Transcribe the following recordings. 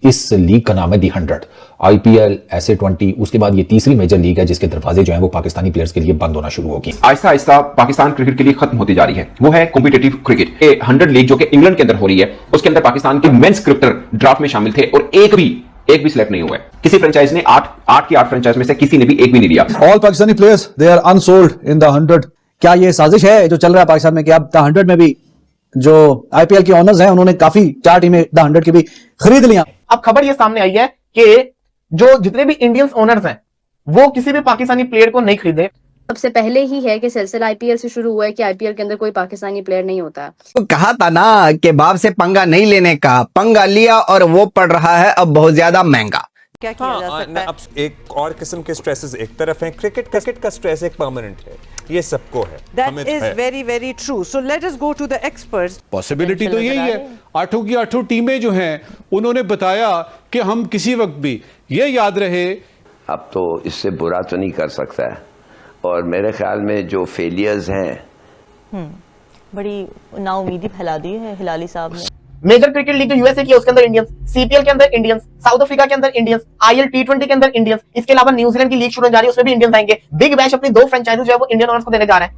इस लीग का नाम है दी 100। आईपीएल, SA20, उसके बाद ये तीसरी मेजर लीग है जिसके दरवाजे जो हैं वो पाकिस्तानी प्लेयर्स के लिए बंद होना शुरू होगी। आहिस्ता आहिस्ता पाकिस्तान क्रिकेट के लिए खत्म होती जा रही है। वो है कॉम्पिटिटिव क्रिकेट। 100 लीग जो कि इंग्लैंड के अंदर हो रही है, उसके अंदर पाकिस्तान के मेंस क्रिकेटर ड्राफ्ट में शामिल थे और एक भी सिलेक्ट नहीं हुआ है। किसी फ्रेंचाइज ने 8 की 8 फ्रेंचाइज में से किसी ने भी एक भी नहीं लिया। All Pakistani players they are unsold in the 100। क्या ये साजिश है जो चल रहा है पाकिस्तान में कि अब द 100 में भी जो आईपीएल के ओनर्स हैं उन्होंने काफी 4 टीमें द 100 की भी खरीद लिया। अब खबर ये सामने आई है कि जो जितने भी इंडियंस ओनर्स हैं वो किसी भी पाकिस्तानी प्लेयर को नहीं खरीदे। सबसे पहले ही है कि सिलसिला आईपीएल से शुरू हुआ है कि आईपीएल के अंदर कोई पाकिस्तानी प्लेयर नहीं होता। तो कहा था ना कि बाप से पंगा नहीं लेने का, पंगा लिया और वो पड़ रहा है अब बहुत ज्यादा महंगा। क्या किया जा सकता है? अब एक और किस्म के स्ट्रेसेस एक तरफ हैं, क्रिकेट का स्ट्रेस एक परमानेंट है, ये सबको है। That is very very true. So let us go to the experts. Possibility तो यही है, 8 की 8 टीमें जो हैं उन्होंने बताया कि हम किसी वक्त भी, ये याद रहे, अब तो इससे बुरा तो नहीं कर सकता है। और मेरे ख्याल में जो फेलियर्स हैं बड़ी नाउमीदी फैला दी है हिलाली साहब ने। मेजर क्रिकेट लीग जो यूएसए की है उसके अंदर इंडियंस, सीपीएल के अंदर इंडियंस, साउथ अफ्रीका के अंदर इंडियंस, आईएल T20 के अंदर इंडियंस, इसके अलावा न्यूजीलैंड की लीग शुरू होने जा रही है उसमें भी इंडियंस आएंगे। बिग बैश अपनी 2 फ्रेंचाइजी जो है वो इंडियन ओनर्स को देने जा रहे हैं,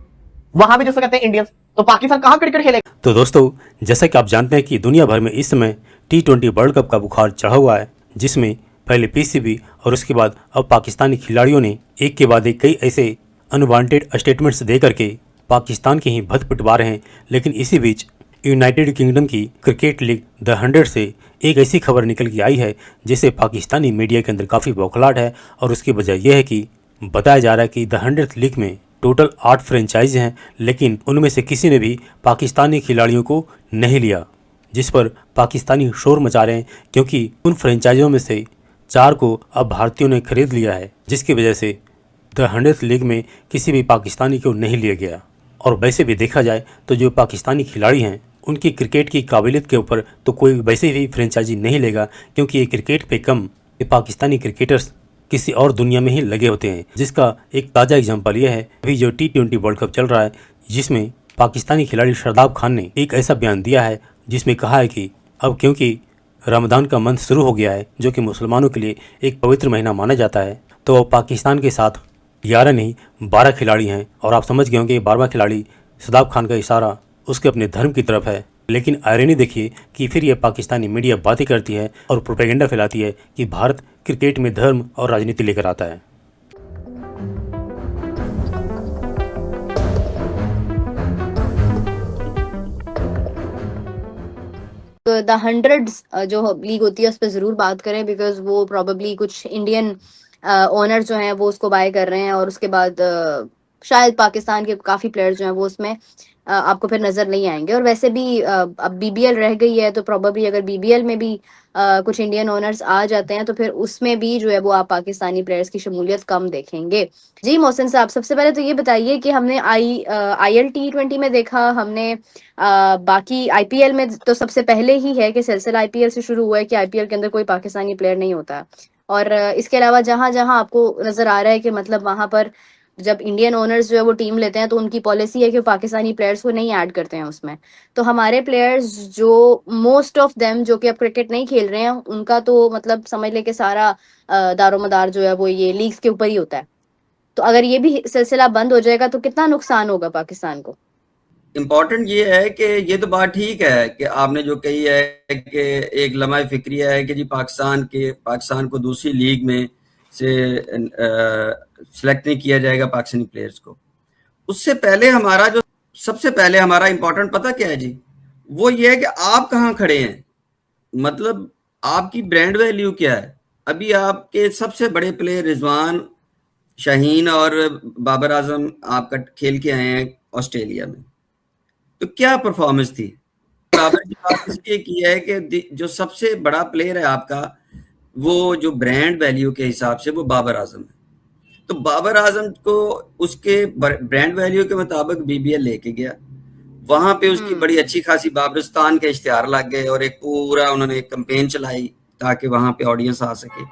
वहां भी जिसको कहते हैं इंडियंस। तो पाकिस्तान कहां क्रिकेट खेलेगा? तो दोस्तों, जैसा कि आप जानते हैं कि दुनिया भर में इस समय T20 वर्ल्ड कप का बुखार चढ़ा हुआ है, जिसमें पहले पीसीबी और उसके बाद अब पाकिस्तानी खिलाड़ियों ने एक के बाद एक कई ऐसे अनवांटेड स्टेटमेंट्स दे करके पाकिस्तान की ही भद्द पिटवा रहे हैं। लेकिन इसी बीच यूनाइटेड किंगडम की क्रिकेट लीग द 100 से एक ऐसी खबर निकल के आई है जिससे पाकिस्तानी मीडिया के अंदर काफ़ी बौखलाहट है। और उसकी वजह यह है कि बताया जा रहा है कि द 100 लीग में टोटल 8 फ्रेंचाइज हैं, लेकिन उनमें से किसी ने भी पाकिस्तानी खिलाड़ियों को नहीं लिया, जिस पर पाकिस्तानी शोर मचा रहे हैं क्योंकि उन फ्रेंचाइजों में से 4 को अब भारतीयों ने खरीद लिया है, जिसकी वजह से द 100 लीग में किसी भी पाकिस्तानी को नहीं लिया गया। और वैसे भी देखा जाए तो जो पाकिस्तानी खिलाड़ी हैं उनकी क्रिकेट की काबिलियत के ऊपर तो कोई वैसे भी फ्रेंचाइजी नहीं लेगा, क्योंकि ये क्रिकेट पे कम ये पाकिस्तानी क्रिकेटर्स किसी और दुनिया में ही लगे होते हैं। जिसका एक ताज़ा एग्जांपल यह है अभी जो T20 वर्ल्ड कप चल रहा है, जिसमें पाकिस्तानी खिलाड़ी शादाब खान ने एक ऐसा बयान दिया है जिसमें कहा है कि अब क्योंकि रमज़ान का मंथ शुरू हो गया है, जो कि मुसलमानों के लिए एक पवित्र महीना माना जाता है, तो पाकिस्तान के साथ 11 नहीं 12 खिलाड़ी हैं। और आप समझ गए होंगे 12वां खिलाड़ी शादाब खान का इशारा उसके अपने धर्म की तरफ है। लेकिन आयरनी देखिए कि फिर ये पाकिस्तानी मीडिया बातें करती है और प्रोपेगेंडा फैलाती है कि भारत क्रिकेट में धर्म और राजनीति लेकर आता है। द 100 जो लीग होती है उस पर जरूर बात करें, बिकॉज वो प्रोबेबली कुछ इंडियन ओनर जो हैं वो उसको बाय कर रहे हैं और उसके बाद शायद पाकिस्तान के काफी प्लेयर्स जो हैं वो उसमें आपको फिर नजर नहीं आएंगे। और वैसे भी अब बीबीएल रह गई है, तो प्रोबेबली अगर बीबीएल में भी कुछ इंडियन ओनर्स आ जाते हैं तो फिर उसमें भी जो है वो आप पाकिस्तानी प्लेयर्स की शमूलियत कम देखेंगे। जी मोहसिन साहब, सबसे पहले तो ये बताइए कि हमने आईएल T20 में देखा, हमने बाकी आईपीएल में तो सबसे पहले ही है कि सिलसिला आईपीएल से शुरू हुआ है कि आईपीएल के अंदर कोई पाकिस्तानी प्लेयर नहीं होता। और इसके अलावा जहां जहां आपको नजर आ रहा है कि मतलब वहां पर जब इंडियन ओनर्स जो है वो टीम लेते हैं तो उनकी पॉलिसी है कि पाकिस्तानी प्लेयर्स को नहीं ऐड करते हैं उसमें। तो हमारे प्लेयर्स जो मोस्ट ऑफ देम जो कि अब क्रिकेट नहीं खेल रहे हैं, उनका तो मतलब समझ ले कि सारा दारोमदार जो है वो ये लीग्स के ऊपर ही होता है। तो अगर ये भी सिलसिला बंद हो जाएगा तो कितना नुकसान होगा पाकिस्तान को? इम्पोर्टेंट ये है कि ये तो बात ठीक है कि आपने जो कही है कि एक लम्हा फिक्रिया है कि जी पाकिस्तान को दूसरी लीग में से सिलेक्ट नहीं किया जाएगा पाकिस्तानी प्लेयर्स को। उससे पहले सबसे पहले हमारा इम्पोर्टेंट पता क्या है जी, वो ये है कि आप कहाँ खड़े हैं, मतलब आपकी ब्रांड वैल्यू क्या है। अभी आपके सबसे बड़े प्लेयर रिजवान, शाहीन और बाबर आजम आपका खेल के आए हैं ऑस्ट्रेलिया में, तो क्या परफॉर्मेंस थी। बाबर की बात इसलिए की है कि जो सबसे बड़ा प्लेयर है आपका, वो जो ब्रांड वैल्यू के हिसाब से वो बाबर आजम है। तो बाबर आजम को उसके ब्रांड वैल्यू के मुताबिक बीबीएल लेके गया, वहां पे उसकी बड़ी अच्छी खासी बाबरिस्तान के इश्तिहार लग गए और एक पूरा उन्होंने एक कैंपेन चलाई ताकि वहां पे ऑडियंस आ सके।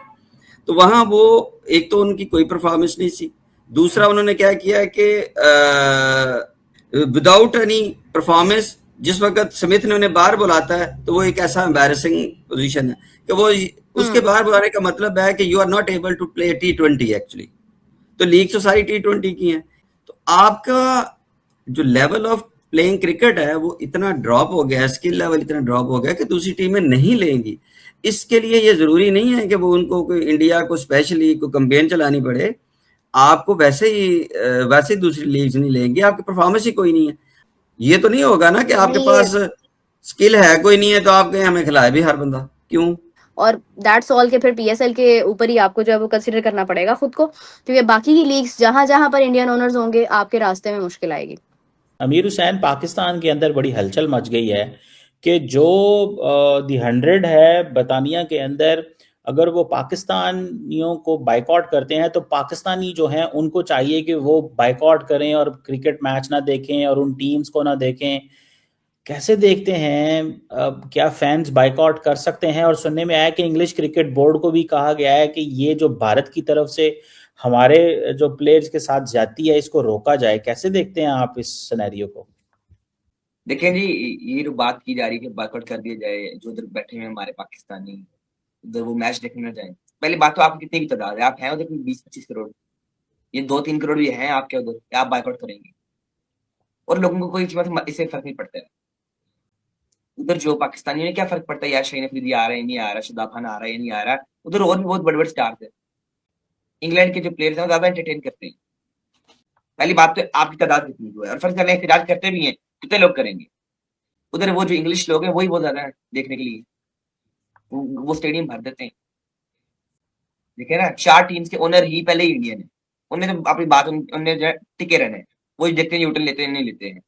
तो वहां वो एक तो उनकी कोई परफॉर्मेंस नहीं थी, दूसरा उन्होंने क्या किया कि विदाउट एनी परफॉर्मेंस जिस वक्त स्मिथ ने उन्हें बाहर बुलाता है तो वो एक ऐसा एम्बैरेसिंग पोजीशन है कि वो उसके बाहर बुलाने का मतलब है कि you are not able to play T20 actually. तो लीग तो सारी T20 की है, तो आपका जो लेवल ऑफ प्लेइंग क्रिकेट है वो इतना ड्रॉप हो गया, स्किल लेवल इतना ड्रॉप हो गया कि दूसरी टीमें नहीं लेंगी। इसके लिए ये जरूरी नहीं है कि वो उनको कोई इंडिया को स्पेशली कोई कैंपेन चलानी पड़े, आपको वैसे ही दूसरी लीग नहीं लेंगे, आपकी परफॉर्मेंस ही कोई नहीं है। ये तो नहीं होगा ना कि आपके पास स्किल है कोई नहीं है तो आप कहें हमें खिलाए भी हर बंदा, क्यों? और दैट्स ऑल के फिर पीएसएल के ऊपर ही आपको जो है वो कंसीडर करना पड़ेगा खुद को, क्योंकि बाकी की लीग्स जहां जहां पर इंडियन ओनर्स होंगे आपके रास्ते में मुश्किल आएगी। अमीर हुसैन, पाकिस्तान के अंदर बड़ी हलचल मच गई है कि जो दी 100 है बरतानिया के अंदर, अगर वो पाकिस्तानियों को बाइकआउट करते हैं तो पाकिस्तानी जो हैं उनको चाहिए कि वो बाइकआउट करें और क्रिकेट मैच ना देखें और उन टीम्स को ना देखें। कैसे देखते हैं, क्या फैंस बाइकआउट कर सकते हैं? और सुनने में आया कि इंग्लिश क्रिकेट बोर्ड को भी कहा गया है कि ये जो भारत की तरफ से हमारे जो प्लेयर्स के साथ जाती है इसको रोका जाए। कैसे देखते हैं आप इस सिनेरियो को? देखिए जी, ये जो बात की जा रही है कि बाइकआउट कर दिया जाए, जो उधर बैठे हुए हमारे पाकिस्तानी उधर वो मैच देखने ना जाए। पहली बात तो आप कितनी भी तादाद है, आप हैं उधर 20-25 करोड़, ये 2-3 करोड़ भी हैं आपके उधर, आप बाइकआउट करेंगे और लोगों को कोई इससे फर्क नहीं पड़ता है। उधर जो पाकिस्तानियों ने क्या फर्क पड़ता है यार, शाहीन अफरीदी आ रहा है नहीं आ रहा, शादाब खान आ रहा है नहीं आ रहा, उधर और भी बहुत बड़े बड़े स्टार्स है। इंग्लैंड के जो प्लेयर्स हैं वो ज्यादा एंटरटेन करते हैं। पहली बात तो आपकी तादाद कितनी जो है, और फर्ज करने एहतजाज करते भी हैं, कितने लोग करेंगे? उधर वो जो इंग्लिश लोग हैं वही बहुत ज्यादा है देखने के लिए, वो स्टेडियम भर देते हैं। देखे ना, 4 टीम्स के ओनर ही पहले ही इंडियन है, उन्हें तो अपनी बात उन्हें जो है टिके रहना है, वो देखते हैं न्यूट्रल लेते हैं नहीं लेते हैं।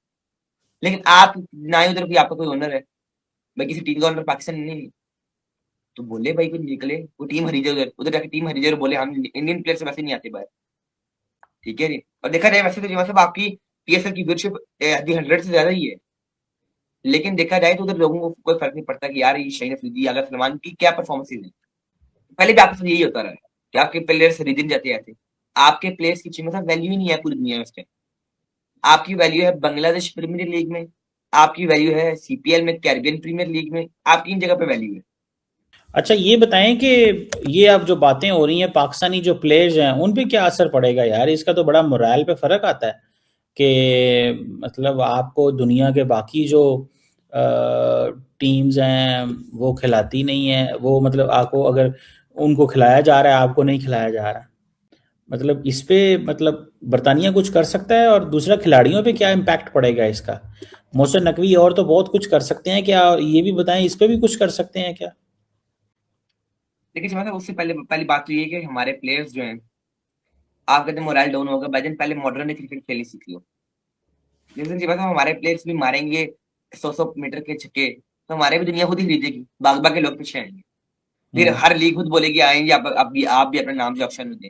लेकिन आप ना ही उधर भी आपका कोई ओनर है भाई, किसी टीम का ओनर पाकिस्तान नहीं, तो बोले भाई कुछ निकले, वो टीम हरी जाए उधर जाके टीम हरी जाए, बोले हम इंडियन प्लेयर से वैसे नहीं आते बाहर, ठीक है जी। और देखा जाए वैसे तो मतलब आपकी पीएसएल की व्यूअरशिप 100 से ज्यादा ही है, लेकिन देखा जाए तो उधर लोगों को कोई फर्क नहीं पड़ता कि यार ये शाहीन अफरीदी आगा सलमान की क्या परफॉर्मेंस है। पहले भी आपके साथ यही होता रहा है कि आपके प्लेयर्स रीजन जाते आते, आपके प्लेयर्स की मतलब वैल्यू ही नहीं है पूरी दुनिया में इस टाइम। आपकी वैल्यू है बांग्लादेश प्रीमियर लीग में, आपकी वैल्यू है सीपीएल में, कैरिबियन प्रीमियर लीग में, आपकी इन जगह पे वैल्यू है। अच्छा ये बताएं कि ये अब जो बातें हो रही हैं पाकिस्तानी जो प्लेयर्स हैं उन पे क्या असर पड़ेगा यार? इसका तो बड़ा मोरल पे फर्क आता है कि मतलब आपको दुनिया के बाकी जो टीम्स हैं वो खिलाती नहीं है, वो मतलब आपको अगर उनको खिलाया जा रहा है आपको नहीं खिलाया जा रहा, मतलब इस पे मतलब बरतानिया कुछ कर सकता है? और दूसरा खिलाड़ियों पे क्या इम्पैक्ट पड़ेगा इसका? मोहसिन नकवी और तो बहुत कुछ कर सकते हैं, क्या ये भी बताएं इस पे भी कुछ कर सकते हैं क्या? देखिए मतलब उससे पहली बात तो ये है कि हमारे प्लेयर्स जो हैं, आप कहते हैं मोरल डाउन होगा, भाईजान पहले मॉडर्न क्रिकेट खेली सीख लो। जैसे बात हमारे प्लेयर्स भी मारेंगे 100 मीटर के छक्के तो हमारे भी दुनिया खुद ही खरीदेगी, बाग के लोग पीछे आएंगे, फिर हर लीग खुद बोलेगी आएंगे आप भी अपना नाम जो ऑप्शन में दें।